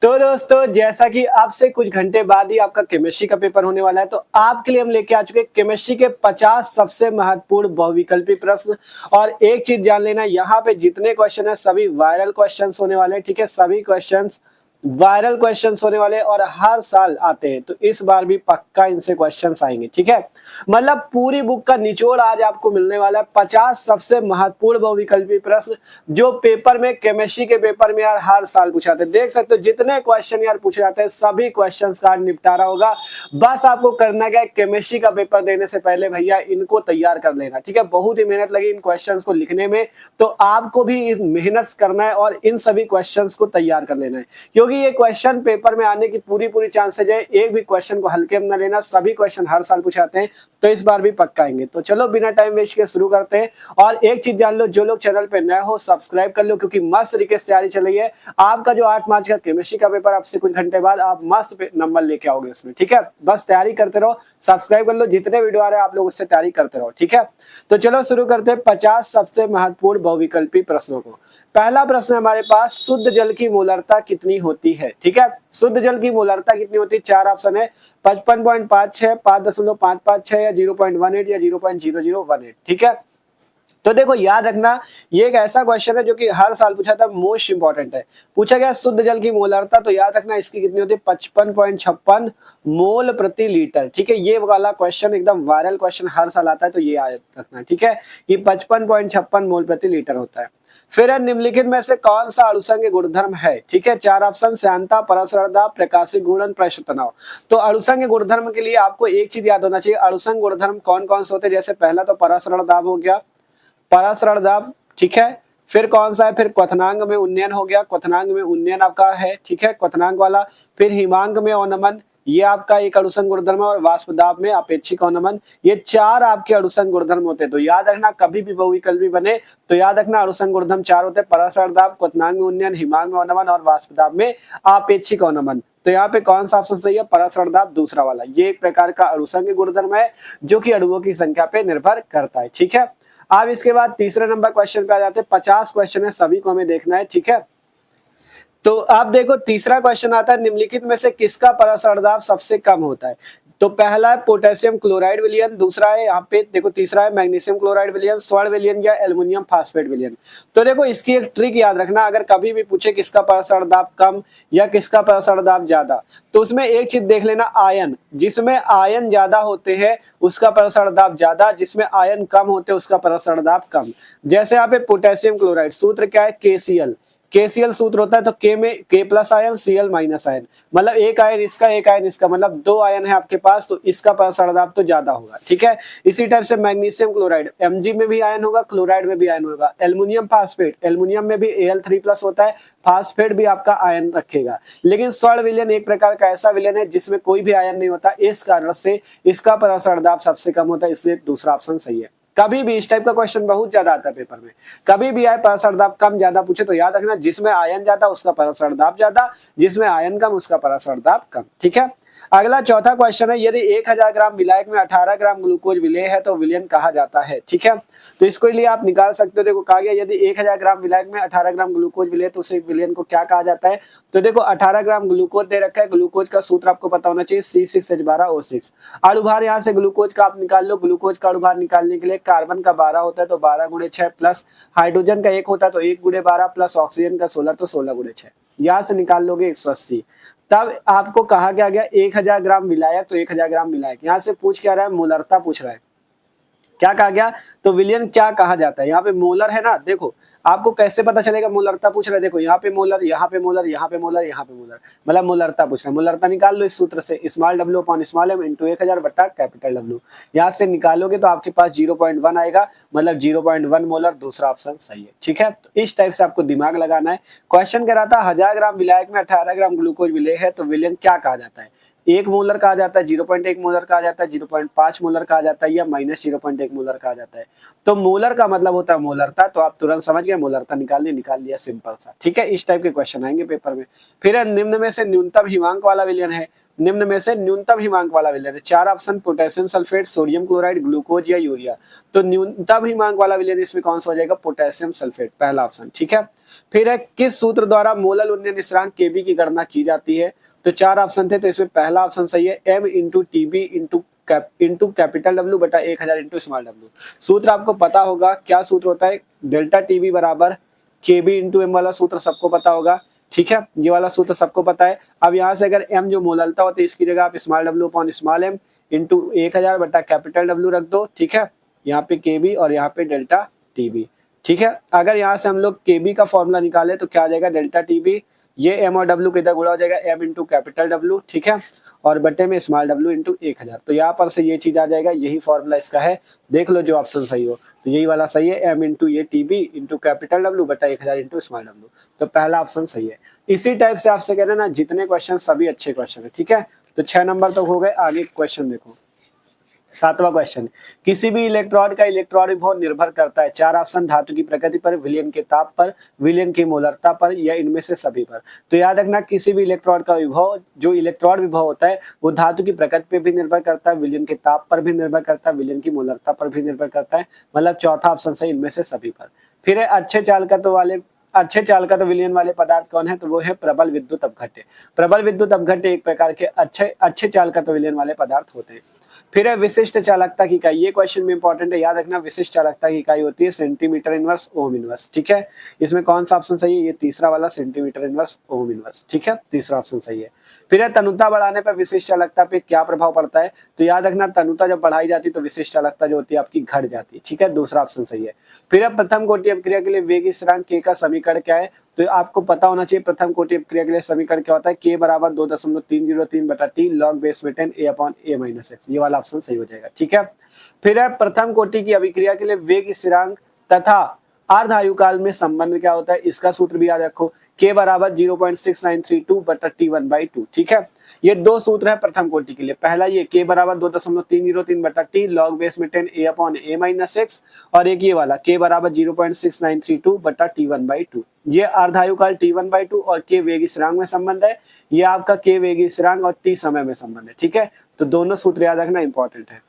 तो दोस्तों जैसा कि आपसे कुछ घंटे बाद ही आपका केमिस्ट्री का पेपर होने वाला है, तो आपके लिए हम लेके आ चुके हैं केमिस्ट्री के 50 सबसे महत्वपूर्ण बहुविकल्पी प्रश्न। और एक चीज जान लेना, यहाँ पे जितने क्वेश्चन है सभी वायरल क्वेश्चंस होने वाले हैं। ठीक है, सभी क्वेश्चंस वायरल क्वेश्चंस होने वाले और हर साल आते हैं, तो इस बार भी पक्का इनसे क्वेश्चंस आएंगे। ठीक है, मतलब पूरी बुक का निचोड़ आज आपको मिलने वाला है। 50 सबसे महत्वपूर्ण बहुविकल्पी प्रश्न जो पेपर में, केमिस्ट्री के पेपर में यार हर साल पूछे जाते हैं। देख सकते हो जितने क्वेश्चन यार पूछे जाते हैं सभी क्वेश्चंस का निपटारा होगा। बस आपको करना क्या है, केमिस्ट्री का पेपर देने से पहले भैया इनको तैयार कर लेना। ठीक है, बहुत ही मेहनत लगी इन क्वेश्चंस को लिखने में, तो आपको भी इस मेहनत करना है और इन सभी क्वेश्चंस को तैयार कर लेना है, क्योंकि ये क्वेश्चन पेपर में आने की पूरी चांसेज है। एक भी क्वेश्चन को हल्के में न लेना, सभी क्वेश्चन हर साल पूछे जाते हैं, तो इस बार भी पक्का आएंगे। तो चलो बिना टाइम वेस्ट के शुरू करते हैं। और एक चीज जान लो, जो लोग चैनल पे नए हो सब्सक्राइब कर लो, क्योंकि मस्त तरीके से तैयारी चल रही है। आपका जो 8 मार्च का केमिस्ट्री का पेपर, आपसे कुछ घंटे बाद आप मस्त नंबर लेके आओगे इसमें। ठीक है, बस तैयारी करते रहो, सब्सक्राइब कर लो, जितने वीडियो आ रहे हैं आप लोग उससे तैयारी करते रहो। ठीक है, तो चलो शुरू करते हैं 50 सबसे महत्वपूर्ण बहुविकल्पी प्रश्नों को। पहला प्रश्न हमारे पास, शुद्ध जल की मोलरता कितनी होती है? ठीक है, शुद्ध जल की मोलरता कितनी होती है? 4 ऑप्शन है, 55.56, 5.556 या 0.18 या 0.0018। ठीक है, तो देखो याद रखना, ये एक ऐसा क्वेश्चन है जो कि हर साल पूछा था, मोस्ट इंपॉर्टेंट है। पूछा गया शुद्ध जल की मोलरता, तो याद रखना इसकी कितनी होती है? 55.56 मोल प्रति लीटर। ठीक है, ये वाला क्वेश्चन एकदम वायरल क्वेश्चन हर साल आता है, तो ये याद रखना। ठीक है, ये 55.56 मोल प्रति लीटर होता है। फिर निम्नलिखित में से कौन सा अणुसंग गुणधर्म है? ठीक है, 4 ऑप्शन, श्यानता, परसरणता, प्रकाशिक गुणन, पृष्ठ तनाव। तो अणुसंग गुणधर्म के लिए आपको एक चीज याद होना चाहिए, अणुसंग गुणधर्म कौन कौन से होते हैं। जैसे पहला तो परसरण दाब हो गया, परासरण दाब। ठीक है, फिर कौन सा है? फिर क्वथनांग में उन्नयन हो गया, क्वथनांग में उन्नयन आपका है। ठीक है, क्वथनांग वाला। फिर हिमांग में अवनमन, ये आपका एक अणुसंग गुणधर्म, और वाष्प दाब में अपेक्षिक अवनमन। ये 4 आपके अणुसंग गुणधर्म होते हैं। तो याद रखना, कभी भी बहुविकल्पी बने तो याद रखना अणुसंग गुणधर्म 4 होते हैं, परासरण दाब, क्वथनांग में उन्नयन, हिमांग में अवनमन और वाष्प दाब में अपेक्षिक अवनमन। तो यहाँ पे कौन सा ऑप्शन सही है? परासरण दाब दूसरा वाला। ये एक प्रकार का अणुसंग गुणधर्म है जो कि अणुओं की संख्या पे निर्भर करता है। ठीक है, अब इसके बाद तीसरे नंबर क्वेश्चन पे आ जाते हैं। 50 क्वेश्चन है, सभी को हमें देखना है। ठीक है, तो आप देखो तीसरा क्वेश्चन आता है, निम्नलिखित में से किसका परासरण दाब सबसे कम होता है? तो पहला है पोटेशियम क्लोराइड विलयन, दूसरा है यहाँ पे देखो, तीसरा है मैग्नीशियम क्लोराइड विलयन, स्वर्ण विलयन या एल्युमिनियम फास्फेट विलयन। तो देखो इसकी एक ट्रिक याद रखना, अगर कभी भी पूछे किसका परासरण दाब कम या किसका परासरण दाब ज्यादा, तो उसमें एक चीज देख लेना, आयन, जिसमें आयन ज्यादा होते हैं उसका परासरण दाब ज्यादा, जिसमें आयन कम होते हैं उसका परासरण दाब कम। जैसे यहाँ पे पोटेशियम क्लोराइड, सूत्र क्या है? KCl। KCl सूत्र होता है, तो K में K plus ion, Cl minus ion, मतलब एक आयन इसका एक आयन इसका, मतलब 2 आयन है आपके पास, तो इसका परासरण दाब तो ज्यादा होगा। ठीक है, इसी टाइप से मैग्नीशियम क्लोराइड, Mg में भी आयन होगा, क्लोराइड में भी आयन होगा। एल्युमिनियम फास्फेट, एल्युमिनियम में भी Al3 प्लस होता है, फास्फेट भी आपका आयन रखेगा। लेकिन स्वर्ण विलयन एक प्रकार का ऐसा विलयन है जिसमें कोई भी आयन नहीं होता, इस कारण से इसका परासरण दाब सबसे कम होता है, इसलिए दूसरा ऑप्शन सही है। कभी भी इस टाइप का क्वेश्चन बहुत ज्यादा आता है पेपर में, कभी भी आए परासरण दाब कम ज्यादा पूछे तो याद रखना, जिसमें आयन ज्यादा उसका परासरण दाब ज्यादा, जिसमें आयन कम उसका परासरण दाब कम। ठीक है, अगला चौथा क्वेश्चन है, यदि 1000 ग्राम विलायक में 18 ग्राम ग्लूकोज विलेय है तो विलयन कहा जाता है। ठीक है, तो इसको लिए आप निकाल सकते हो। देखो कहा गया यदि 1000 ग्राम विलायक में 18 ग्राम ग्लूकोज विलेय तो उसे विलयन को क्या कहा जाता है? तो देखो 18 ग्राम ग्लूकोज दे रखा है, ग्लूकोज का सूत्र आपको पता होना चाहिए, C6H12O6। अणुभार यहाँ से ग्लूकोज का आप निकाल लो, ग्लूकोज का अणुभार निकालने के लिए कार्बन का 12 होता है, तो 12 गुणे 6 प्लस हाइड्रोजन का 1 होता है, तो 1 गुणे 12 प्लस ऑक्सीजन का 16, तो 16 गुणे 6, यहाँ से निकाल लोगे 180। तब आपको कहा गया 1000 ग्राम विलायक, तो 1000 ग्राम विलायक, यहाँ से पूछ क्या रहा है? मोलरता पूछ रहा है। क्या कहा गया? तो विलयन क्या कहा जाता है? यहाँ पे मोलर है ना, देखो आपको कैसे पता चलेगा मोलरता पूछ रहा है? देखो यहाँ पे मोलर, यहाँ पे मोलर, यहाँ पे मोलर, यहाँ पे मोलर, मतलब मोलरता पूछ रहा है। मोलरता निकाल लो इस सूत्र से, small w upon small m into 1000 बट्टा कैपिटल W। यहाँ से निकालोगे तो आपके पास 0.1 आएगा, मतलब 0.1 मोलर, दूसरा ऑप्शन सही है। ठीक है, तो इस टाइप से आपको दिमाग लगाना है। क्वेश्चन कह रहा था 1000 ग्राम विलायक में 18 ग्राम ग्लूकोज विलेय है तो विलयन क्या कहा जाता है? 1 मोलर कहा जाता है, 0.1 मोलर कहा जाता है, 0.5 मोलर कहा जाता है, या माइनस 0.1 मोलर कहा जाता है। तो मोलर का मतलब होता है मोलरता, तो आप तुरंत समझ गए, मोलरता निकाल लिया, सिंपल सा। ठीक है, इस टाइप के क्वेश्चन आएंगे पेपर में। फिर निम्न में से न्यूनतम हिमांक वाला विलयन है, निम्न में से न्यूनतम हिमांक वाला विलयन है। 4 option, potassium sulphate, sodium chloride, glucose या यूरिया। तो न्यूनतम हिमांक वाला विलयन इसमें कौन सा हो जाएगा? पोटेशियम सल्फेट, पहला ऑप्शन। ठीक है, फिर है किस सूत्र द्वारा मोलल उन्नयन स्थिरांक केबी की गणना की जाती है? तो 4 ऑप्शन थे, तो इसमें पहला ऑप्शन सही है, m into TB into capital W बटा 1000 इंटू स्मॉल डब्ल्यू। सूत्र आपको पता होगा, क्या सूत्र होता है? डेल्टा टीबी बराबर केबी इंटू एम वाला सूत्र सबको पता होगा। ठीक है, ये वाला सूत्र सबको पता है। अब यहाँ से अगर m जो मोललता होती है इसकी जगह आप small W upon small m into 1000 बटा कैपिटल डब्ल्यू रख दो। ठीक है, यहाँ पे केबी और यहाँ पे डेल्टा टीबी। ठीक है, अगर यहाँ से हम लोग केबी का फॉर्मूला निकाले तो क्या आ जाएगा? डेल्टा टीबी, ये एम और डब्ल्यू किधर गुणा हो जाएगा? M into capital W. ठीक है, और बटे में स्मॉल डब्ल्यू इंटू 1000। तो यहाँ पर से ये चीज आ जाएगा, यही फॉर्मूला इसका है। देख लो जो ऑप्शन सही हो, तो यही वाला सही है, एम इंटू ये टीबी इंटू कैपिटल डब्ल्यू बटा 1000 इंटू स्मॉल डब्ल्यू। तो पहला ऑप्शन सही है। इसी टाइप से आपसे कह रहे ना, जितने क्वेश्चन सभी अच्छे क्वेश्चन है। ठीक है, तो 6 नंबर तक हो गए। आगे क्वेश्चन देखो, 7वां क्वेश्चन, किसी भी इलेक्ट्रोड का इलेक्ट्रॉन विभव निर्भर करता है। 4 ऑप्शन, धातु की प्रकृति पर, विलयन के ताप पर, विलयन की मोलरता पर, या इनमें से सभी पर। तो याद रखना, किसी भी इलेक्ट्रोड का विभव, जो इलेक्ट्रॉन विभव होता है वो धातु की प्रकृति पर भी निर्भर करता है, विलयन के ताप पर भी निर्भर करता है, विलयन की मोलरता पर भी निर्भर करता है। मतलब चौथा ऑप्शन सही, इनमें से सभी पर। फिर है अच्छे चालकत्व विलयन वाले पदार्थ कौन है? तो वो है प्रबल विद्युत अपघट्य। प्रबल विद्युत अपघट्य एक प्रकार के अच्छे चालकत्व विलयन वाले पदार्थ होते हैं। फिर है विशिष्ट चालकता की इकाई। ये क्वेश्चन में इंपॉर्टेंट है, याद रखना। विशिष्ट चालकता की इकाई होती है सेंटीमीटर इनवर्स ओम इनवर्स। ठीक है, इसमें कौन सा ऑप्शन सही है? ये तीसरा वाला, सेंटीमीटर इनवर्स ओम इनवर्स। ठीक है, तीसरा ऑप्शन सही है। फिर है तनुता बढ़ाने पर विशिष्ट चालकता पे क्या प्रभाव पड़ता है? तो याद रखना, तनुता जब बढ़ाई जाती है तो विशिष्ट चालकता जो होती है आपकी घट जाती है। ठीक है, दूसरा ऑप्शन सही है। फिर है प्रथम कोटि अपक्रिया के लिए वेग स्थिरांक k का समीकरण क्या है? तो आपको पता होना चाहिए, प्रथम कोटि अपक्रिया के लिए समीकरण क्या होता है? k बराबर 2.303 बटा t log बेस में 10 a upon a minus x। ये वाला ऑप्शन सही हो जाएगा। ठीक है, फिर है प्रथम कोटि की अभिक्रिया के लिए वेग स्थिरांक तथा अर्ध आयुकाल में संबंध क्या होता है? इसका सूत्र भी याद रखो, k बराबर 0.6932 बटा t1/2। ठीक है, ये दो सूत्र है प्रथम कोटि के लिए। पहला ये k बराबर 2.303 बटा t log बेस में 10 a upon a minus x, और एक ये वाला k बराबर 0.6932 बटा t1/2। ये अर्धायुकाल t1/2 और k वेग स्थिरांक में संबंध है। ये आपका k वेग स्थिरांक और t समय में संबंध है। ठीक है, तो दोनों सूत्र याद रखना इंपॉर्टेंट है।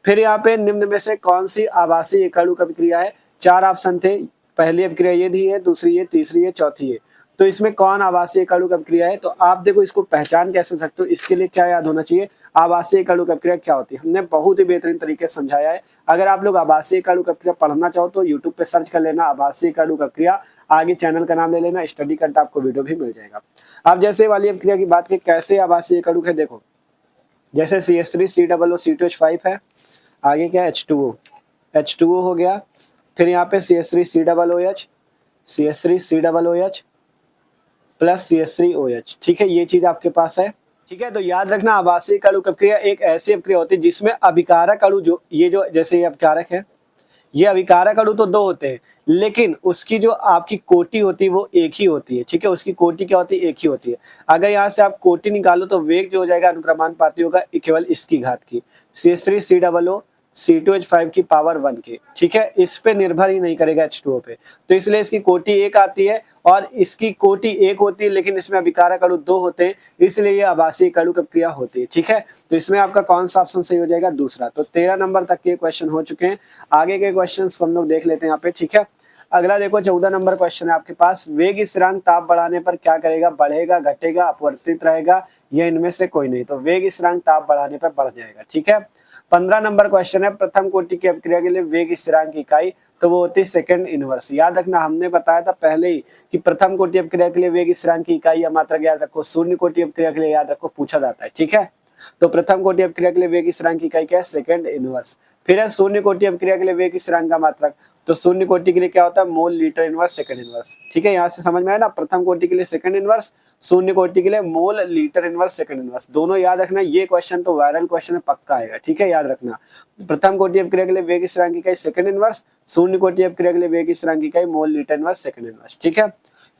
फिर यहाँ पे निम्न में से कौन सी आभासी एकणुक अभिक्रिया है? 4 ऑप्शन थे, पहली अभिक्रिया ये दी है, दूसरी ये, तीसरी ये, चौथी ये। तो इसमें कौन आभासी एकणुक अभिक्रिया है? तो आप देखो इसको पहचान कैसे सकते हो, इसके लिए क्या याद होना चाहिए? आभासी एकणुक अभिक्रिया क्या होती है, हमने बहुत ही बेहतरीन तरीके से समझाया है। अगर आप लोग आभासी एकणुक अभिक्रिया पढ़ना चाहो तो यूट्यूब पे सर्च कर लेना आभासी एकणुक अभिक्रिया, आगे चैनल का नाम ले लेना, स्टडी करता आपको वीडियो भी मिल जाएगा। अब जैसे वाली अभिक्रिया की बात करें, कैसे आभासी एकणुक है, देखो जैसे CH3 COO C2H5 है, आगे क्या है H2O हो गया, फिर यहाँ पे CH3 COOH प्लस CH3OH। ठीक है, ये चीज आपके पास है। ठीक है, तो याद रखना आभासी एकणुक अभिक्रिया एक ऐसी अभिक्रिया होती है जिसमें अभिकारक अणु जो जैसे ये अभिकारक है, ये अभिकारक अणु तो दो होते हैं, लेकिन उसकी जो आपकी कोटि होती है वो एक ही होती है। ठीक है, उसकी कोटि क्या होती है? एक ही होती है। अगर यहाँ से आप कोटि निकालो तो वेग जो हो जाएगा अनुक्रमानुपाती होगा केवल इसकी घात की, CH3 COO C2H5 की पावर 1 के। ठीक है, इस पे निर्भर ही नहीं करेगा H2O पे, तो इसलिए इसकी कोटि एक आती है और इसकी कोटि एक होती है, लेकिन इसमें अभिकारक अणु दो होते हैं, इसलिए ये आभासी एकणुक अभिक्रिया होती है। ठीक है, तो इसमें आपका कौन सा ऑप्शन सही हो जाएगा? दूसरा। तो 13 नंबर तक के क्वेश्चन हो चुके हैं। आगे के क्वेश्चन को हम लोग देख लेते हैं यहाँ पे। ठीक है, अगला देखो 14 नंबर क्वेश्चन है आपके पास, वेग स्थिरांक ताप बढ़ाने पर क्या करेगा? बढ़ेगा, घटेगा, अपवर्तित रहेगा, या इनमें से कोई नहीं? तो वेग स्थिरांक ताप बढ़ाने पर बढ़ जाएगा। ठीक है, 15 नंबर क्वेश्चन है, प्रथम कोटि की अभिक्रिया के लिए वेग स्थिरांक की इकाई, तो वो होती है सेकंड इनवर्स। याद रखना, हमने बताया था पहले ही कि प्रथम कोटि अभिक्रिया के लिए वेग स्थिरांक की इकाई या मात्रक याद रखो, शून्य कोटि अभिक्रिया के लिए याद रखो, पूछा जाता है। ठीक है, तो प्रथम कोटि अभिक्रिया के लिए वेग स्थिरांक की इकाई क्या है? Second inverse. फिर है शून्य कोटि अभिक्रिया के लिए वेग स्थिरांक का मात्रक, तो शून्य कोटि के लिए क्या होता है? Mole litre inverse second inverse. ठीक है, यहाँ से समझ में आया ना, प्रथम कोटि के लिए सेकंड इनवर्स, शून्य कोटि के लिए mole litre inverse second inverse. दोनों याद रखना, ये क्वेश्चन तो वायरल क्वेश्चन है, पक्का आएगा। ठीक है, याद रखना, प्रथम कोटि अभिक्रिया के लिए वेग स्थिरांक की इकाई सेकंड इनवर्स, शून्य कोटि अभिक्रिया के लिए वेग स्थिरांक की इकाई mole litre inverse second inverse. ठीक है,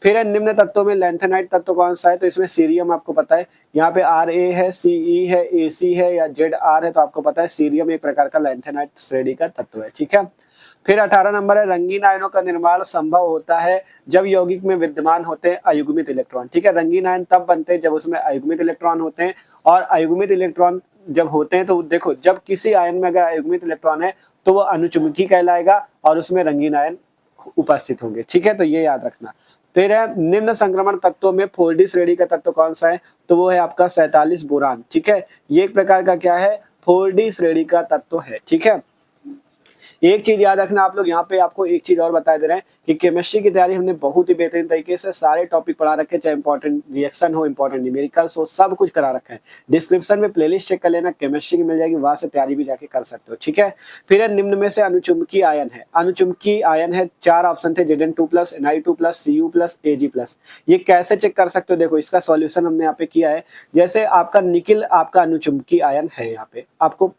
फिर है निम्न तत्वों में लैंथेनाइट तत्व कौन सा है? तो इसमें सीरियम आपको पता है, यहाँ पे Ra है, Ce है, Ac है या Zr है, तो आपको पता है सीरियम एक प्रकार का लैंथेनाइट श्रेणी का तत्व है। ठीक है, फिर 18 नंबर है रंगीन आयनों का निर्माण संभव होता है जब यौगिक में विद्यमान होते हैं अयुग्मित इलेक्ट्रॉन। ठीक है, रंगीन आयन तब बनते हैं जब उसमें अयुग्मित इलेक्ट्रॉन होते हैं, और अयुग्मित इलेक्ट्रॉन जब होते हैं तो देखो जब किसी आयन में अगर अयुग्मित इलेक्ट्रॉन है तो वो अनुचुंबकीय कहलाएगा और उसमें रंगीन आयन उपस्थित होंगे। ठीक है, तो ये याद रखना। फिर है निम्न संक्रमण तत्वों में 4D श्रेणी का तत्व कौन सा है, तो वो है आपका 47 बोरान। ठीक है, ये एक प्रकार का क्या है, 4D श्रेणी का तत्व है। ठीक है, एक चीज याद रखना आप लोग, यहाँ पे आपको एक चीज और बता दे रहे हैं कि केमिस्ट्री की तैयारी हमने बहुत ही बेहतरीन तरीके से सारे टॉपिक पढ़ा रखे, चाहे इंपॉर्टेंट रिएक्शन हो, इंपॉर्टेंट न्यूमेरिकल्स हो, सब कुछ करा रखा है। डिस्क्रिप्शन में प्लेलिस्ट चेक कर लेना, केमिस्ट्री की मिल जाएगी, वहां से तैयारी भी जाके कर सकते हो। ठीक है, फिर निम्न में से अनुचुंबकीय आयन है, अनुचुंबकीय आयन है 4 ऑप्शन थे, Zn2+, Na2+, Cu+, Ag+। ये कैसे चेक कर सकते हो, देखो इसका सॉल्यूशन हमने यहाँ पे किया है। जैसे आपका निकिल आपका अनुचुंबकीय आयन है, यहाँ पे आपको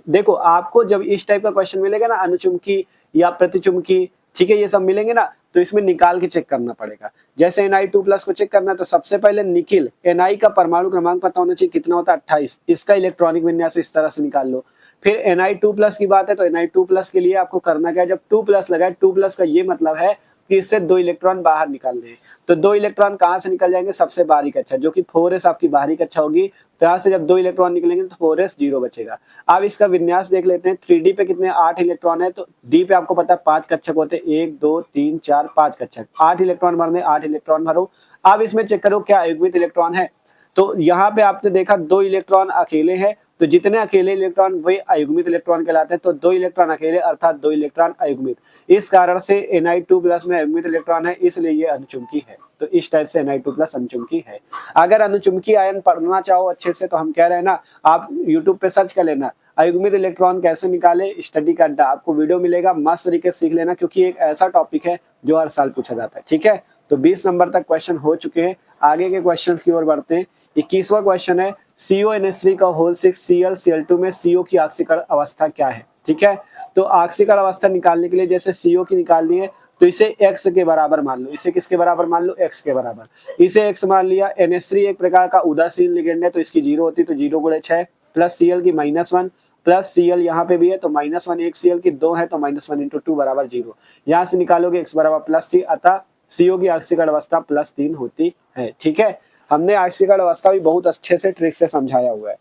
देखो आपको जब इस टाइप का क्वेश्चन मिलेगा ना, अनुचुंबकी या प्रतिचुंबकी, ठीक है, ये सब मिलेंगे ना, तो इसमें निकाल के चेक करना पड़ेगा। जैसे Na2+ को चेक करना है तो सबसे पहले निकिल Na का परमाणु क्रमांक पता होना चाहिए, कितना होता है 28, इसका इलेक्ट्रॉनिक विन्यास इस तरह से निकाल लो। फिर Na2+ की बात है तो Na2+ के लिए आपको करना क्या है, जब 2+ लगाए, 2+ का ये मतलब है कि इससे 2 इलेक्ट्रॉन बाहर निकाल दें। तो 2 इलेक्ट्रॉन कहां से निकल जाएंगे, सबसे बाहरी कक्षा, जो कि 4s आपकी बाहरी कक्षा होगी। तो यहाँ से जब 2 इलेक्ट्रॉन निकलेंगे तो 4s 0 बचेगा। अब इसका विन्यास देख लेते हैं, 3D पे कितने 8 इलेक्ट्रॉन है, तो D पे आपको पता है 5 कक्षक होते हैं, 1 2 3 4 5 कक्षक, 8 इलेक्ट्रॉन भरने, 8 इलेक्ट्रॉन भरो। अब इसमें चेक करो क्या अयुग्मित इलेक्ट्रॉन है, तो यहाँ पे आपने देखा 2 इलेक्ट्रॉन अकेले हैं, तो जितने अकेले इलेक्ट्रॉन वे अयुग्मित इलेक्ट्रॉन कहलाते हैं। तो 2 इलेक्ट्रॉन अकेले अर्थात 2 इलेक्ट्रॉन अयुग्मित, इस कारण से Na2+ में अयुग्मित इलेक्ट्रॉन है, इसलिए ये अनुचुंबकीय है। तो इस टाइप से Na2+ अनुचुंबकीय है। अगर अनुचुंबकीय आयन पढ़ना चाहो अच्छे से तो हम कह रहे हैं ना, आप YouTube पे सर्च कर लेना अयुग्मित इलेक्ट्रॉन कैसे निकाले, स्टडी का अड्डा, आपको वीडियो मिलेगा, मस्त तरीके से सीख लेना, क्योंकि एक ऐसा टॉपिक है जो हर साल पूछा जाता है। ठीक है, तो 20 नंबर तक क्वेश्चन हो चुके हैं। आगे के क्वेश्चन की ओर बढ़ते हैं। 21वां क्वेश्चन है CONH3 का होल 6 ClCl2 में CO की ऑक्सीकरण अवस्था क्या है। ठीक है, तो ऑक्सीकरण अवस्था निकालने के लिए जैसे CO की निकाल दी है तो इसे X के बराबर मान लो, इसे किसके बराबर मान लो, X के बराबर। इसे X मान लिया। NH3 एक प्रकार का उदासीन लिगेंड है तो इसकी 0 होती, तो 0 × 6 प्लस Cl की -1 प्लस Cl यहाँ पे भी है तो -1, एक Cl की 2 है तो -1 × 2 बराबर 0। यहाँ से निकालोगे X बराबर +3, अतः CO की ऑक्सीकरण अवस्था +3 होती है। ठीक है, हमने ऑक्सीकरण अवस्था भी बहुत अच्छे से ट्रिक से समझाया हुआ है।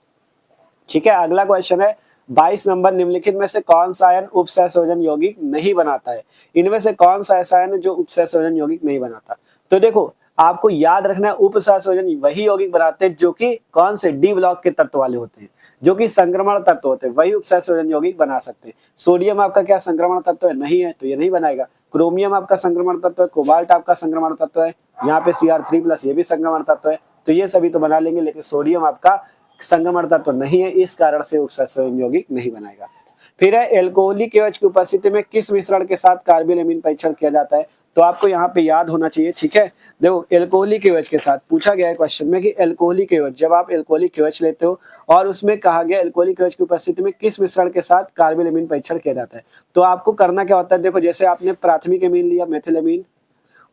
ठीक है, अगला क्वेश्चन है 22 नंबर, निम्नलिखित में से कौन सा आयन उपसहसंयोजन यौगिक नहीं बनाता है। इनमें से कौन सा ऐसा आयन जो उपसहसंयोजन यौगिक नहीं बनाता, तो देखो आपको याद रखना है उपसहसंयोजन वही यौगिक बनाते हैं जो कि कौन से D ब्लॉक के तत्व वाले होते हैं, जो कि संक्रमण तत्व होते हैं, वही उपसहसंयोजन यौगिक बना सकते हैं। सोडियम आपका क्या संक्रमण तत्व है, नहीं है, तो ये नहीं बनाएगा। क्रोमियम आपका संक्रमण तत्व है, कोबाल्ट आपका संक्रमण तत्व है, यहाँ पे Cr3+ ये भी संक्रमण तत्व है, तो ये सभी तो बना लेंगे, लेकिन सोडियम आपका संक्रमण तत्व नहीं है, इस कारण से उपसहसंयोजन यौगिक नहीं बनाएगा। फिर है एल्कोहलिक KOH की उपस्थिति में किस मिश्रण के साथ कार्बिल परीक्षण किया जाता है, तो आपको यहाँ पे याद होना चाहिए। ठीक है, देखो एल्कोहलिक KOH के साथ पूछा गया है क्वेश्चन में कि एल्कोहलिक KOH, जब आप एल्कोहलिक KOH लेते हो और उसमें कहा गया एल्कोहलिक KOH की उपस्थिति में किस मिश्रण के साथ कार्बिल परीक्षण किया जाता है, तो आपको करना क्या होता है, देखो जैसे आपने प्राथमिक एमीन लिया मेथिलामीन,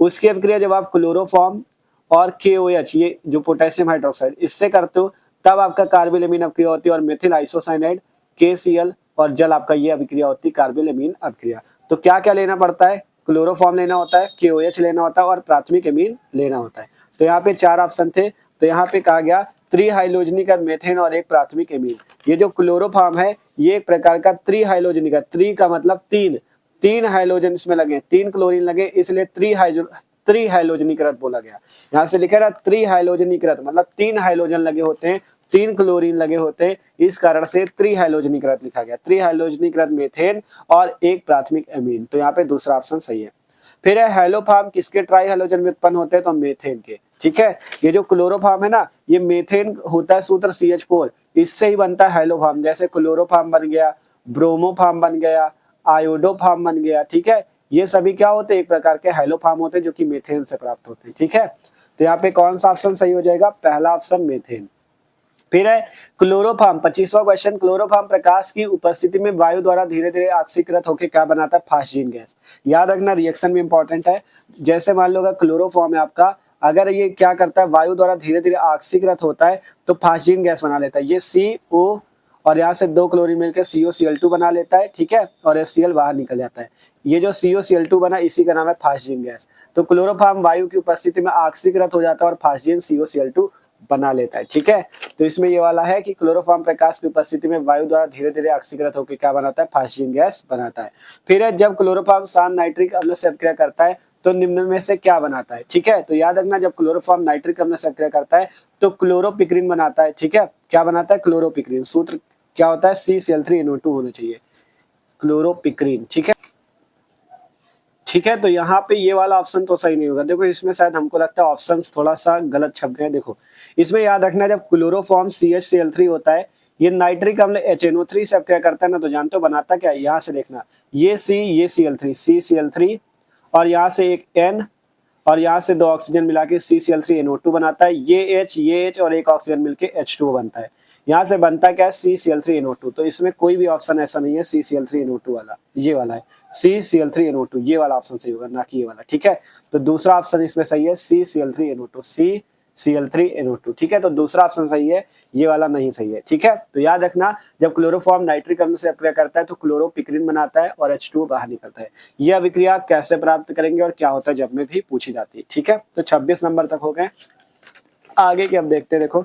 उसकी अभिक्रिया जब आप क्लोरोफॉर्म और KOH ये जो पोटेशियम हाइड्रोक्साइड इससे करते हो तब आपका कार्बिल अभिक्रिया होती है, और मेथिल आइसोसाइनाइड KCl और जल आपका ये अभिक्रिया होती है कार्बिल अभिक्रिया। तो क्या क्या लेना पड़ता है, क्लोरोफॉर्म लेना होता है, KOH लेना होता है और प्राथमिक एमीन लेना होता है। तो यहाँ पे 4 ऑप्शन थे, तो यहाँ पे कहा गया त्रिहाइलोजनीकृत मेथेन और एक प्राथमिक एमीन। ये जो क्लोरोफॉर्म है ये एक प्रकार का त्रिहाइलोजनीकृत, त्रि का मतलब 3 हाइलोजन इसमें लगे, 3 क्लोरीन लगे, इसलिए त्रिहाइलोजनीकृत बोला गया। यहाँ से लिखा रहा त्रिहाइलोजनीकृत मतलब 3 हाइलोजन लगे होते हैं, 3 क्लोरीन लगे होते हैं, इस कारण से त्रिहाइलोजनीकृत लिखा गया। त्रिहाइलोजनीकृत मेथेन और एक प्राथमिक एमीन, तो यहाँ पे दूसरा ऑप्शन सही है। फिर है हैलोफॉर्म किसके ट्राई हाइलोजन में उत्पन्न होते हैं, तो मेथेन के। ठीक है, ये जो क्लोरोफॉर्म है ना ये मेथेन होता है सूत्र CH4, इससे ही बनता है हैलोफॉर्म। जैसे क्लोरोफॉर्म बन गया, ब्रोमोफॉर्म बन गया, आयोडोफॉर्म बन गया। ठीक है, ये सभी क्या होते हैं, एक प्रकार के हैलोफॉर्म होते हैं जो कि मेथेन से प्राप्त होते हैं। ठीक है, तो यहाँ पे कौन सा ऑप्शन सही हो जाएगा, पहला ऑप्शन मेथेन। फिर है क्लोरोफॉर्म, 25वां क्वेश्चन, क्लोरोफॉर्म प्रकाश की उपस्थिति में वायु द्वारा धीरे धीरे ऑक्सीकृत होकर क्या बनाता है, फास्जीन गैस। याद रखना रिएक्शन भी इंपॉर्टेंट है। जैसे मान लो क्लोरोफॉर्म है आपका, अगर ये क्या करता है वायु द्वारा धीरे धीरे ऑक्सीकृत होता है तो फास्जीन गैस बना लेता है। ये CO और यहाँ से 2 क्लोरीन मिलकर COCl2 बना लेता है, ठीक है, और HCl बाहर निकल जाता है। ये जो COCl2 बना इसी का नाम है फास्जिन गैस। तो क्लोरोफॉर्म वायु की उपस्थिति में ऑक्सीकृत हो जाता है और फास्जिन COCl2 बना लेता है, ठीक है। तो इसमें ये वाला है कि क्लोरोफॉर्म प्रकाश की उपस्थिति में वायु द्वारा धीरे धीरे ऑक्सीकृत होकर क्या बनाता है, फास्जिन गैस बनाता है। फिर है जब क्लोरोफॉर्म शांत नाइट्रिक अम्ल से अभिक्रिया करता है तो निम्न में से क्या बनाता है, ठीक है। तो याद रखना जब क्लोरोफॉर्म नाइट्रिक अम्ल से अभिक्रिया करता है तो क्लोरोपिक्रीन बनाता है, ठीक है। क्या बनाता है, क्लोरोपिक्रीन। सूत्र क्या होता है, CCl3NO2 होना चाहिए, क्लोरोपिक्रीन, ठीक है। ठीक है, तो यहाँ पे ये वाला ऑप्शन तो सही नहीं होगा। देखो इसमें शायद हमको लगता है ऑप्शंस थोड़ा सा गलत छप गए। देखो इसमें याद रखना जब क्लोरोफॉर्म CHCl3 होता है, ये नाइट्रिक अम्ल HNO3 से अभिक्रिया करता है ना, तो जानते हो बनाता क्या है, यहाँ से देखना ये C ये Cl3 CCl3 और यहाँ से एक N और यहाँ से 2 ऑक्सीजन मिला के CCl3NO2 बनाता है। ये H और एक ऑक्सीजन मिलके H2O बनता है। यहाँ से बनता क्या है, CCl3NO2। तो इसमें कोई भी ऑप्शन ऐसा नहीं है CCl3NO2 वाला, ये वाला है CCl3NO2, ये वाला ऑप्शन सही होगा, ना कि ये वाला, ठीक है। तो दूसरा ऑप्शन इसमें सही है CCl3NO2, CCl3NO2, ठीक है। तो दूसरा ऑप्शन सही है, ये वाला नहीं सही है, ठीक है। तो याद रखना जब क्लोरोफॉर्म नाइट्रिक अम्ल से अभिक्रिया करता है तो क्लोरोपिक्रीन बनाता है और H2O बाहर निकलता है। यह अभिक्रिया कैसे प्राप्त करेंगे और क्या होता है जब में भी पूछी जाती है, ठीक है। तो 26 नंबर तक हो गए। आगे के अब देखते हैं, देखो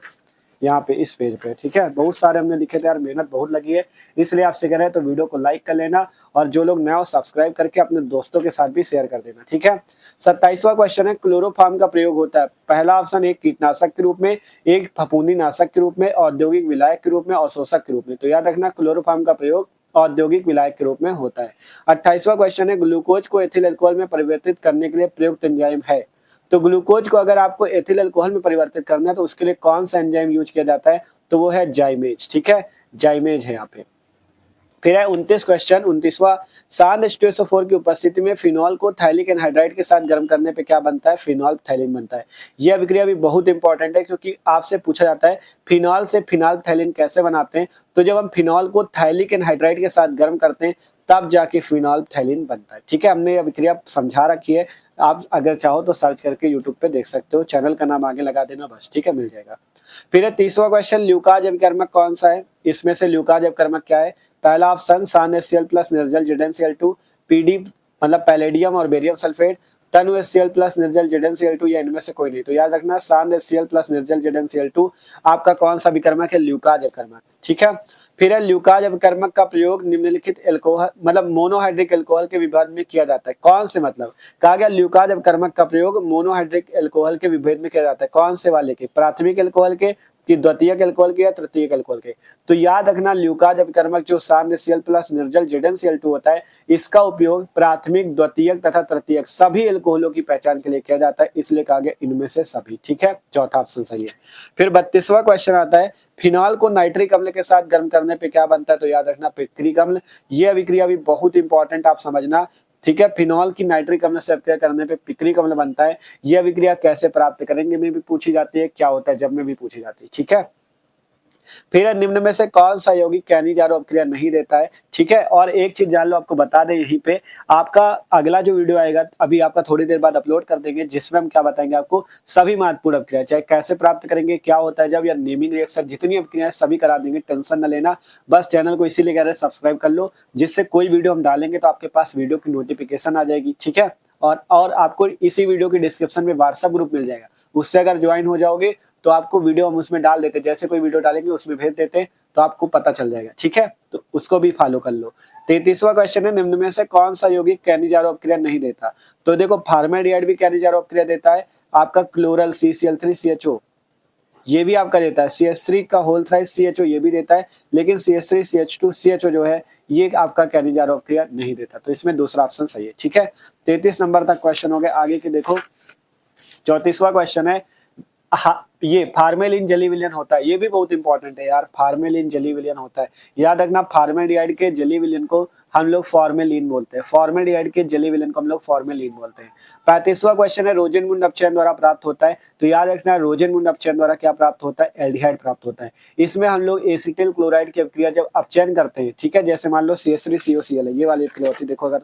यहाँ पे इस पेज पे, ठीक है। बहुत सारे हमने लिखे थे यार, मेहनत बहुत लगी है, इसलिए आपसे कह रहे हैं तो वीडियो को लाइक कर लेना और जो लोग नए हो सब्सक्राइब करके अपने दोस्तों के साथ भी शेयर कर देना, ठीक है। 27वां क्वेश्चन है क्लोरोफॉर्म का प्रयोग होता है। पहला ऑप्शन एक कीटनाशक के रूप में, एक फफूंदी नाशक के रूप में, औद्योगिक विलायक के रूप में और शोषक के रूप में। तो याद रखना क्लोरोफॉर्म का प्रयोग औद्योगिक विलायक के रूप में होता है। 28वां क्वेश्चन है ग्लूकोज को एथिल अल्कोहल में परिवर्तित करने के लिए प्रयुक्त एंजाइम है। तो ग्लूकोज को अगर आपको एथिल अल्कोहल में परिवर्तित करना है तो उसके लिए कौन सा एंजाइम यूज किया जाता है, तो वो है जाइमेज, ठीक है, जाइमेज है यहाँ पे। फिर है 29 क्वेश्चन, 29वां शांत H2SO4 की उपस्थिति में फिनॉल को थाइलिक एनहाइड्राइड के साथ गर्म करने पे क्या बनता है, फिनॉल थैलिन बनता है। यह अभिक्रिया भी बहुत इंपॉर्टेंट है क्योंकि आपसे पूछा जाता है फिनॉल से फिनाल थैलिन कैसे बनाते हैं। तो जब हम फिनॉल को थाइलिक एनहाइड्राइड के साथ गर्म करते हैं तब जाके फिनॉल थैलिन बनता है, ठीक है। हमने अभिक्रिया समझा रखी है, आप अगर चाहो तो सर्च करके यूट्यूब पे देख सकते हो, चैनल का नाम आगे लगा देना बस, ठीक है, मिल जाएगा। फिर है 30वां क्वेश्चन ल्यूकाज अभिकर्मक कौन सा है। इसमें से ल्यूकाज अभिकर्मक क्या है, पहला ऑप्शन सान HCl प्लस निर्जल ZnCl2, PD मतलब पैलेडियम और बेरियम सल्फेट, तनु HCl प्लस निर्जल ZnCl2, या इनमें से कोई नहीं। तो याद रखना सान HCl प्लस निर्जल ZnCl2 आपका कौन सा अभिकर्मक है, ल्यूकाज अभिकर्मक, ठीक है। फिर है ल्यूकाज अभिकर्मक का प्रयोग निम्नलिखित एल्कोहल मतलब मोनोहाइड्रिक एल्कोहल के विभेद में किया जाता है। कौन से, मतलब कहा गया ल्यूकाज अभिकर्मक का प्रयोग मोनोहाइड्रिक एल्कोहल के विभेद में किया जाता है। कौन से वाले के, प्राथमिक एल्कोहल के कि द्वितीयक एल्कोहल के या तृतीयक एल्कोहल के। तो याद रखना ल्यूकाज अभिकर्मक जो सान HCl प्लस निर्जल ZnCl2 होता है, इसका उपयोग प्राथमिक, द्वितीयक तथा तृतीयक सभी एल्कोहलों की पहचान के लिए किया जाता है, इसलिए कहा गया इनमें से सभी, ठीक है। चौथा ऑप्शन सही है। फिर 32वां क्वेश्चन आता है फिनॉल को नाइट्रिक अम्ल के साथ गर्म करने पे क्या बनता है। तो याद रखना पिक्रिक अम्ल। यह अभिक्रिया भी बहुत इंपॉर्टेंट आप समझना, ठीक है। फिनॉल की नाइट्रिक अम्ल से अभिक्रिया करने पे पिक्रिक अम्ल बनता है। यह अभिक्रिया कैसे प्राप्त करेंगे में भी पूछी जाती है, क्या होता है जब में भी पूछी जाती है, ठीक है। फिर निम्न में से कौन सा यौगिक कैनिजारो अभिक्रिया नहीं देता है, ठीक है। और एक चीज जान लो, आपको बता दें यहीं पे आपका अगला जो वीडियो आएगा अभी आपका थोड़ी देर बाद अपलोड कर देंगे, जिसमें हम क्या बताएंगे आपको सभी महत्वपूर्ण अभिक्रिया, चाहे कैसे प्राप्त करेंगे, क्या होता है जब, या नेमिंग रिएक्शन, जितनी अभिक्रियाएं सभी करा देंगे, टेंशन न लेना। बस चैनल को इसीलिए कह रहे हैं सब्सक्राइब कर लो, जिससे कोई वीडियो हम डालेंगे तो आपके पास वीडियो की नोटिफिकेशन आ जाएगी, ठीक है। और आपको इसी वीडियो की डिस्क्रिप्शन में व्हाट्सएप ग्रुप मिल जाएगा, उससे अगर ज्वाइन हो जाओगे तो आपको वीडियो हम उसमें डाल देते, जैसे कोई वीडियो डालेंगे उसमें भेज देते तो आपको पता चल जाएगा, ठीक है। तो उसको भी फॉलो कर लो। 33वां क्वेश्चन है निम्न में से कौन सा यौगिक कैनिजारो अभिक्रिया नहीं देता। तो देखो फॉर्मेल्डिहाइड भी कैनिजारो अभिक्रिया देता है, आपका क्लोरल CCl3CHO ये भी आपका देता है, CH3 का होल थ्राइस CHO ये भी देता है, लेकिन CH3CH2CHO जो है ये आपका कैनिजारो अभिक्रिया नहीं देता। तो इसमें दूसरा ऑप्शन सही है, ठीक है। 33 नंबर तक क्वेश्चन हो गए। आगे के देखो 34वां क्वेश्चन है ये फार्मेलिन जेली विलयन होता है, ये भी बहुत इंपॉर्टेंट है यार, फार्मेलिन जेली विलयन होता है। याद रखना फॉर्मेल्डिहाइड के जेली विलयन को हम लोग फॉर्मेलिन बोलते हैं, फॉर्मेल्डिहाइड के जेली विलयन को हम लोग फॉर्मेलिन बोलते हैं। 35वां क्वेश्चन है रोजेनमुंड अपचयन द्वारा प्राप्त होता है। तो याद रखना रोजेनमुंड अपचयन द्वारा क्या प्राप्त होता है, एल्डिहाइड प्राप्त होता है। इसमें हम लोग एसिटिल क्लोराइड की अभिक्रिया जब अपचयन करते हैं, ठीक है, जैसे मान लो CH3COCl है, ये वाली अभिक्रिया होती है। देखो अगर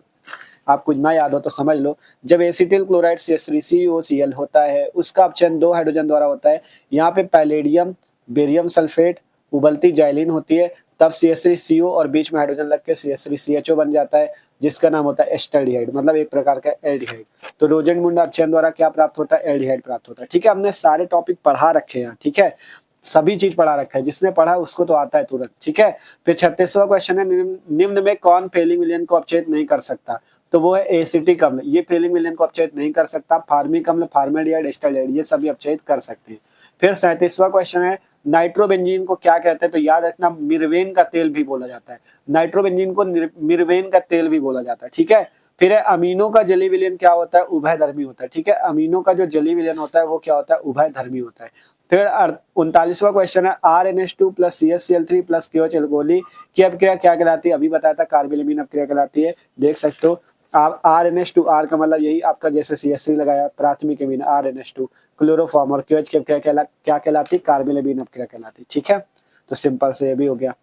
आपको ना याद हो तो समझ लो, जब एसिटिल क्लोराइड CH3COCl होता है उसका अपचयन 2 हाइड्रोजन द्वारा होता है। यहाँ पे पैलेडियम, बेरियम सल्फेट, उबलती जाइलिन होती है, तब CH3CO और बीच में हाइड्रोजन लग के CH3CHO बन जाता है, जिसका नाम होता है एस्टल्डिहाइड, मतलब एक प्रकार का एल्डिहाइड। तो रोजेंड-मुंडा अपचयन द्वारा क्या प्राप्त होता है? एल्डिहाइड प्राप्त होता है। ठीक है, हमने सारे टॉपिक पढ़ा रखे हैं। ठीक है, सभी चीज पढ़ा रखा है, जिसने पढ़ा उसको तो आता है तुरंत। ठीक है, फिर 36वां क्वेश्चन है, निम्न में कौन फेलिंग विलयन को अपचयित नहीं कर सकता? तो वो है एसिटिक अम्ल, ये फेलिंग विलयन को अपचयित नहीं कर सकता। फार्मिक अम्ल, फॉर्मेल्डिहाइड, एस्टल्डिहाइड, ये सभी अपचयित कर सकते हैं। फिर 37वां क्वेश्चन है, नाइट्रोबेंजीन को क्या कहते हैं? तो याद रखना, मिर्वेन का तेल भी बोला जाता है। नाइट्रोबेंजीन को मिर्वेन का तेल भी बोला जाता है। ठीक है, फिर है अमीनो का जलीय विलयन क्या होता है? उभयधर्मी होता है। ठीक है, अमीनो का जो जलीय विलयन होता है वो क्या होता है? उभयधर्मी होता है। फिर 39वां क्वेश्चन है, RNH2 plus CH3 plus KOH एल्कोहली की अपक्रिया क्या कहलाती है? अभी बताया था, कार्बिलमिन अपक्रिया कहलाती है। देख सकते हो आप, RNH2, R का मतलब यही आपका जैसे CH3 लगाया, प्राथमिक अमीन RNH2, क्लोरोफॉर्म, और KOH की अपक्रिया क्या कहलाती? कार्बिलमिन अपक्रिया कहलाती। ठीक है, तो सिंपल से ये भी हो गया।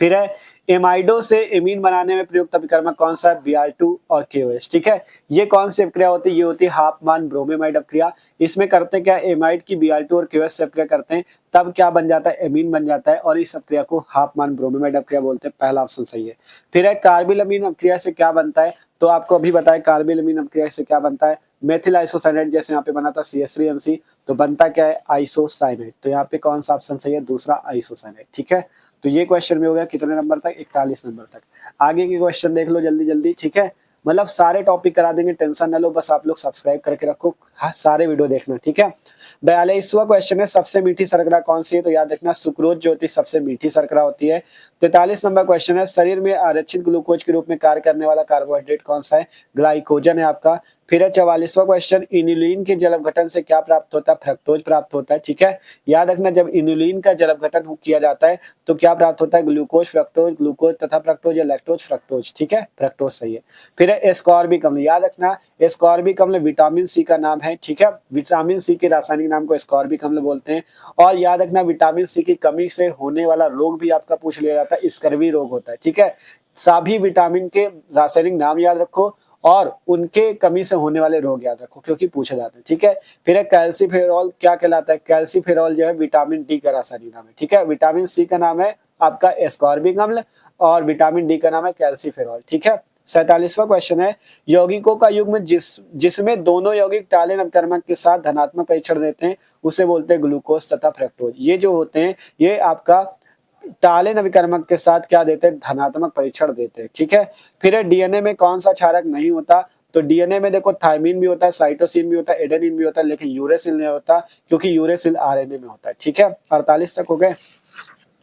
फिर है एमाइडो से एमीन बनाने में प्रयुक्त अभिकर्मक कौन सा है? Br2 और KOH। ठीक है, ये कौन सी अपक्रिया होती है? ये होती है हाफमान ब्रोमेमाइड अपक्रिया। इसमें करते क्या? एमाइड की Br2 और KOH से अपक्रिया करते हैं, तब क्या बन जाता है? एमीन बन जाता है, और इस अपक्रिया को हाफमान ब्रोमेमाइड अपक्रिया बोलते हैं। पहला ऑप्शन सही है। फिर है कार्बिलमिन अपक्रिया से क्या बनता है? तो आपको अभी बताया, कार्बिलमिन अपक्रिया से क्या बनता है? मेथिल आइसोसाइनाइड, जैसे यहाँ पे बना था CH3NC, तो बनता क्या है? आइसोसाइनाइड। तो यहाँ पे कौन सा ऑप्शन सही है? दूसरा, आइसोसाइनाइड। ठीक है, तो ये क्वेश्चन में हो गया कितने नंबर तक? 41 नंबर तक। आगे के क्वेश्चन देख लो जल्दी जल्दी। ठीक है, मतलब सारे टॉपिक करा देंगे, टेंशन न लो, बस आप लोग सब्सक्राइब करके रखो। हाँ, सारे वीडियो देखना। ठीक है, 42वां क्वेश्चन है, सबसे मीठी शर्करा कौन सी है? तो याद रखना, सुक्रोज जो होती है सबसे मीठी शर्करा होती है। 43 नंबर क्वेश्चन है, शरीर में आरक्षित ग्लूकोज के रूप में कार्य करने वाला कार्बोहाइड्रेट कौन सा है? ग्लाइकोजन है आपका। फिर है 44वां क्वेश्चन, इनुलिन के जल अपघटन से क्या प्राप्त होता है? फ्रक्टोज प्राप्त होता है। ठीक है, याद रखना, जब इनुलिन का जल अपघटन किया जाता है तो क्या प्राप्त होता है? ग्लूकोज, फ्रक्टोज, ग्लूकोज तथा फ्रक्टोज या लैक्टोज, फ्रक्टोज। ठीक है, फ्रक्टोज सही है। फिर है एस्कॉर्बिक अम्ल, याद रखना, एस्कॉर्बिक अम्ल विटामिन सी का नाम है। ठीक है, विटामिन सी के रासायनिक नाम को एस्कॉर्बिक अम्ल बोलते हैं। और याद रखना, विटामिन सी की कमी से होने वाला रोग भी आपका पूछ लिया जाता है, स्कर्वी रोग होता है। ठीक है, सभी विटामिन के रासायनिक नाम याद रखो और उनके कमी से होने वाले रोग याद रखो, क्योंकि पूछे जाते हैं। ठीक है, फिर है कैल्सीफेरॉल, क्या कहलाता है? कैल्सीफेरॉल जो है विटामिन डी का रासायनिक नाम है। ठीक है, विटामिन सी का नाम है आपका एस्कॉर्बिक अम्ल और विटामिन डी का नाम है कैल्सीफेरॉल। ठीक है, 47वां क्वेश्चन है, यौगिकों का युग्म जिसमें दोनों यौगिक टाले अपकर्मक के साथ धनात्मक परीक्षण देते हैं, उसे बोलते हैं ग्लूकोज तथा फ्रक्टोज। ये जो होते हैं, ये आपका टाले नविकर्मक के साथ क्या देते हैं? धनात्मक परीक्षण देते हैं। ठीक है, फिर है डीएनए में कौन सा क्षारक नहीं होता? तो डीएनए में देखो, थायमिन भी होता है, साइटोसिन भी होता है, एडेनिन भी होता है, लेकिन यूरेसिल नहीं होता, क्योंकि यूरेसिल आरएनए में होता है। ठीक है, 48 तक हो गए।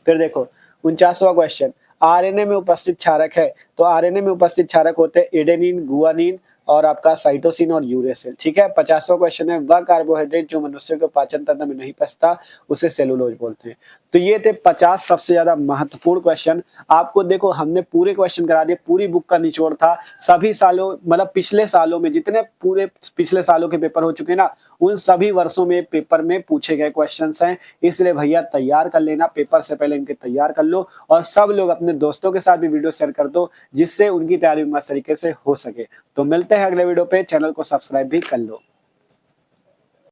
फिर देखो 49वां क्वेश्चन, आरएनए में उपस्थित क्षारक है, तो आरएनए में उपस्थित क्षारक होते हैं एडेनिन, गुआनिन और आपका साइटोसिन और यूरेसिल। ठीक है, 50वां क्वेश्चन है, वह कार्बोहाइड्रेट जो मनुष्य के पाचन तंत्र में नहीं पचता उसे सेलुलोज बोलते हैं। तो ये थे 50 सबसे ज्यादा महत्वपूर्ण क्वेश्चन। आपको देखो, हमने पूरे क्वेश्चन करा दिए, पूरी बुक का निचोड़ था। सभी सालों, मतलब पिछले सालों में जितने पूरे पिछले सालों के पेपर हो चुके हैं ना, उन सभी वर्षों में पेपर में पूछे गए क्वेश्चन हैं। इसलिए भैया तैयार कर लेना, पेपर से पहले इनके तैयार कर लो, और सब लोग अपने दोस्तों के साथ भी वीडियो शेयर कर दो, जिससे उनकी तैयारी मस्त तरीके से हो सके। तो मिलते हैं अगले वीडियो पे, चैनल को सब्सक्राइब भी कर लो।